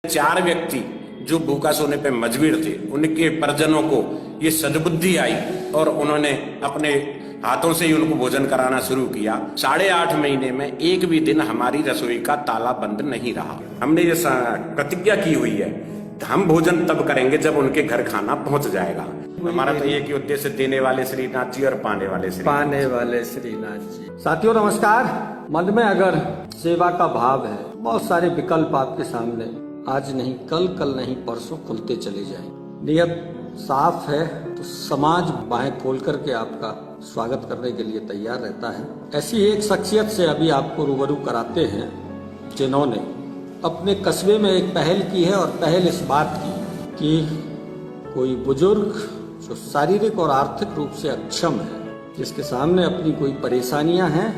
4 व्यक्ति जो भूखा सोने पे मजबूर थे, उनके परिजनों को ये सद्बुद्धि आई और उन्होंने अपने हाथों से ही उनको भोजन कराना शुरू किया। 8.5 महीने में एक भी दिन हमारी रसोई का ताला बंद नहीं रहा। हमने ये प्रतिज्ञा की हुई है, हम भोजन तब करेंगे जब उनके घर खाना पहुंच जाएगा। हमारा तो एक ही उद्देश्य, देने वाले श्रीनाथ जी और पाने वाले श्रीनाथ जी। साथियों नमस्कार। मन में अगर सेवा का भाव है, बहुत सारे विकल्प आपके सामने आज नहीं कल नहीं परसों खुलते चले जाएंगे। नियत साफ है तो समाज बाहें खोल करके आपका स्वागत करने के लिए तैयार रहता है। ऐसी एक शख्सियत से अभी आपको रूबरू कराते हैं जिन्होंने अपने कस्बे में एक पहल की है, और पहल इस बात की कि कोई बुजुर्ग जो शारीरिक और आर्थिक रूप से अक्षम है, जिसके सामने अपनी कोई परेशानियां हैं,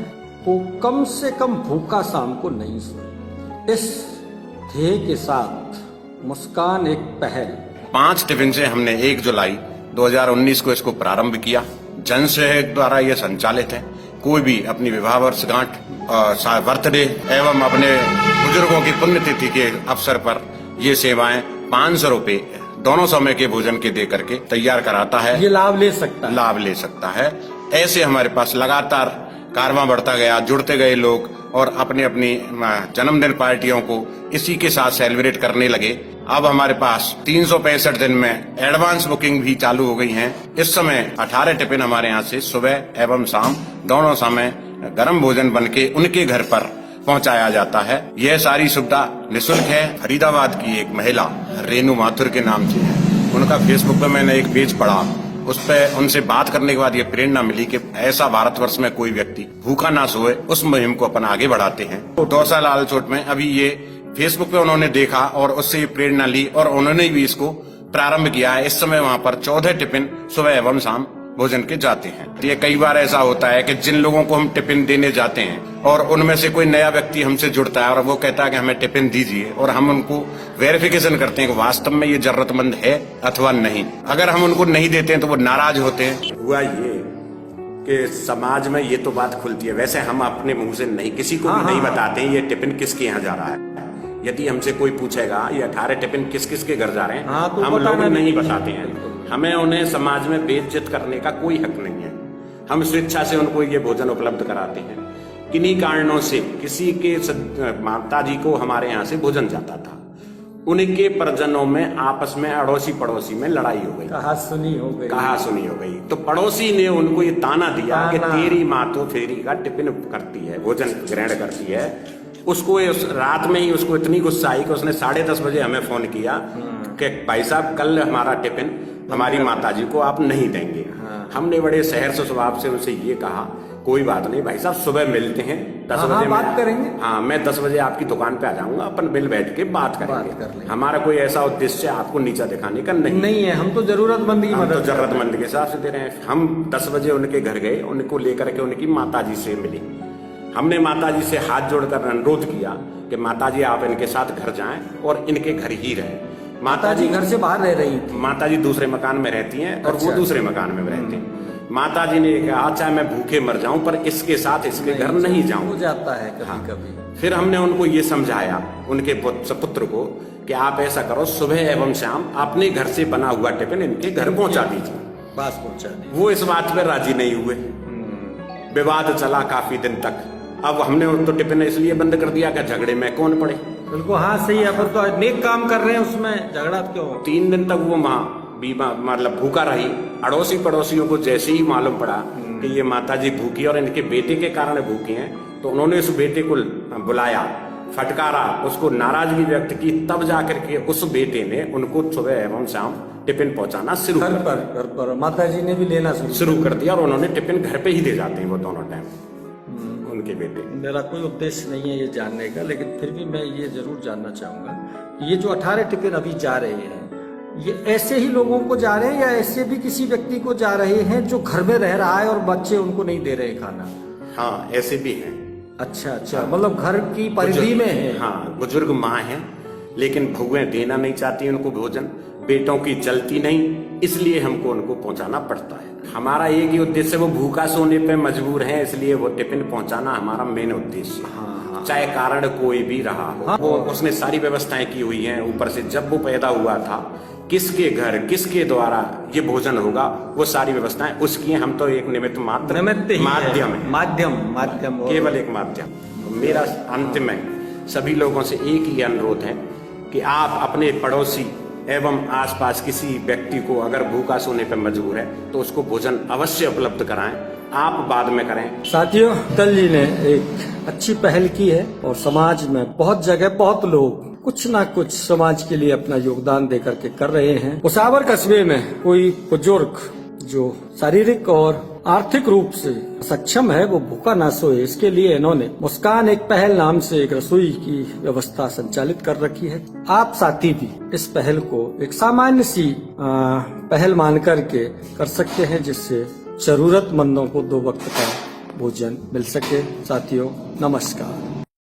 वो कम से कम भूखा शाम को नहीं सोए। इस ध्येय के साथ मुस्कान एक पहल 5 टिफिन से हमने 1 जुलाई 2019 को इसको प्रारंभ किया। जन सहयोग द्वारा ये संचालित है। कोई भी अपनी विवाह वर्षगांठ, बर्थडे एवं अपने बुजुर्गों की पुण्यतिथि के अवसर पर ये सेवाएं 500 रुपए दोनों समय के भोजन के दे करके तैयार कराता है। ये लाभ ले सकता है। ऐसे हमारे पास लगातार कारवां बढ़ता गया, जुड़ते गए लोग और अपनी अपनी जन्मदिन पार्टियों को इसी के साथ सेलिब्रेट करने लगे। अब हमारे पास 365 दिन में एडवांस बुकिंग भी चालू हो गई है। इस समय 18 टिफिन हमारे यहाँ से सुबह एवं शाम दोनों समय गर्म भोजन बनके उनके घर पर पहुंचाया जाता है। यह सारी सुविधा निःशुल्क है। फरीदाबाद की एक महिला रेनू माथुर के नाम से है। उनका फेसबुक पे मैंने एक पेज पढ़ा, उस पर उनसे बात करने के बाद ये प्रेरणा मिली कि ऐसा भारतवर्ष में कोई व्यक्ति भूखा ना सोए, उस मुहिम को अपन आगे बढ़ाते हैं। तो दौसा लाल चोट में अभी ये फेसबुक पे उन्होंने देखा और उससे ये प्रेरणा ली और उन्होंने भी इसको प्रारंभ किया है। इस समय वहाँ पर 14 टिफिन सुबह एवं शाम भोजन के जाते हैं। ये कई बार ऐसा होता है कि जिन लोगों को हम टिफिन देने जाते हैं और उनमें से कोई नया व्यक्ति हमसे जुड़ता है और वो कहता है कि हमें टिफिन दीजिए, और हम उनको वेरिफिकेशन करते हैं कि वास्तव में ये जरूरतमंद है अथवा नहीं। अगर हम उनको नहीं देते हैं तो वो नाराज होते हैं। हुआ ये कि समाज में ये तो बात खुलती है, वैसे हम अपने मुंह से नहीं, किसी को भी नहीं बताते हैं ये टिफिन किसके यहाँ जा रहा है। यदि हमसे कोई पूछेगा ये 18 टिफिन किस किस के घर जा रहे हैं, तो हम लोग नहीं बताते हैं। हमें उन्हें समाज में बेइज्जत करने का कोई हक नहीं है। हम स्वेच्छा से उनको ये भोजन उपलब्ध कराते हैं। किन्हीं कारणों से किसी के माता जी को हमारे यहाँ से भोजन जाता था, उनके परिजनों में आपस में अड़ोसी पड़ोसी में लड़ाई हो गई, कहा सुनी हो गई। तो पड़ोसी ने उनको ये ताना दिया कि तेरी माँ तो फेरी का टिफिन करती है, भोजन ग्रहण करती है। उसको रात में ही उसको इतनी गुस्सा आई कि उसने 10:30 बजे हमें फोन किया कि भाई साहब कल हमारा टिफिन हमारी माताजी को आप नहीं देंगे। हमने बड़े सहर्ष स्वभाव से उनसे ये कहा, कोई बात नहीं भाई साहब, सुबह मिलते हैं 10 बजे बात करेंगे। हाँ, मैं 10 बजे आपकी दुकान पे आ जाऊंगा, अपन मिल बैठ के बात करेंगे। हमारा कोई ऐसा उद्देश्य आपको नीचा दिखाने का नहीं है। हम तो जरूरतमंद की मदद, जरूरतमंद के हिसाब से दे रहे हैं। हम 10 बजे उनके घर गए, उनको लेकर के उनकी माताजी से मिले। हमने माताजी से हाथ जोड़कर अनुरोध किया कि माताजी आप इनके साथ घर जाएं और इनके घर ही रहें। माताजी घर से बाहर रह रही थी। माताजी दूसरे मकान में रहती हैं और वो दूसरे मकान में रहते हैं। माताजी ने कहा चाहे मैं भूखे मर जाऊं पर इसके साथ इसके घर नहीं जाऊं। हो जाता है कभी। फिर हमने उनको ये समझाया, उनके पुत्र को, कि आप ऐसा करो, सुबह एवं शाम अपने घर से बना हुआ टिफिन इनके घर पहुंचा दीजिए। बस पहुंचा दीजिए। वो इस बात पर राजी नहीं हुए। विवाद चला काफी दिन तक। अब हमने तो टिफिन इसलिए बंद कर दिया कि झगड़े में कौन पड़े। बिल्कुल, हाँ सही है। पर तो नेक काम कर रहे हैं, उसमें झगड़ा क्यों? 3 दिन तक वो माँ बीमार, मतलब भूखा रही। अड़ोसी पड़ोसियों को जैसे ही मालूम पड़ा कि ये माताजी भूखी और इनके बेटे के कारण भूखी हैं, तो उन्होंने उस बेटे को बुलाया, फटकारा, उसको नाराजगी व्यक्त की। तब जाकर के उस बेटे ने उनको सुबह एवं शाम टिफिन पहुंचाना शुरू कर घर पर माताजी ने भी लेना शुरू कर दिया और उन्होंने टिफिन घर पे ही दे जाते हैं वो दोनों टाइम उनके बेटे। मेरा कोई उद्देश्य नहीं है ये जानने का, लेकिन फिर भी मैं ये जरूर जानना चाहूंगा, ये जो 18 टिफिन अभी जा रहे हैं, ये ऐसे ही लोगों को जा रहे हैं या ऐसे भी किसी व्यक्ति को जा रहे हैं जो घर में रह रहा है और बच्चे उनको नहीं दे रहे खाना? हाँ, ऐसे भी हैं। अच्छा, मतलब घर की परिधि में है। हाँ, बुजुर्ग माँ है लेकिन बहुएं देना नहीं चाहती उनको भोजन, बेटों की चलती नहीं, इसलिए हमको उनको पहुंचाना पड़ता है। हमारा एक ही उद्देश्य, वो भूखा सोने पे मजबूर हैं, इसलिए वो टिफिन पहुंचाना हमारा मेन उद्देश्य। हाँ, चाहे कारण कोई भी रहा हो। वो उसने सारी व्यवस्थाएं की हुई हैं। ऊपर से जब वो पैदा हुआ था, किसके घर किसके द्वारा ये भोजन होगा, वो सारी व्यवस्थाएं उसकी हैं। हम तो एक निमित्त मात्र माध्यम है, माध्यम केवल एक माध्यम। मेरा अंत में सभी लोगों से एक ही अनुरोध है कि आप अपने पड़ोसी एवं आसपास किसी व्यक्ति को अगर भूखा सोने पर मजबूर है तो उसको भोजन अवश्य उपलब्ध कराएं। आप बाद में करें। साथियों, अटल जी ने एक अच्छी पहल की है और समाज में बहुत जगह बहुत लोग कुछ ना कुछ समाज के लिए अपना योगदान दे करके कर रहे हैं। उसावर कस्बे में कोई बुजुर्ग जो शारीरिक और आर्थिक रूप से सक्षम है वो भूखा ना सोए, इसके लिए इन्होंने मुस्कान एक पहल नाम से एक रसोई की व्यवस्था संचालित कर रखी है। आप साथी भी इस पहल को एक सामान्य सी पहल मान करके कर सकते हैं, जिससे जरूरतमंदों को 2 वक्त का भोजन मिल सके। साथियों, नमस्कार।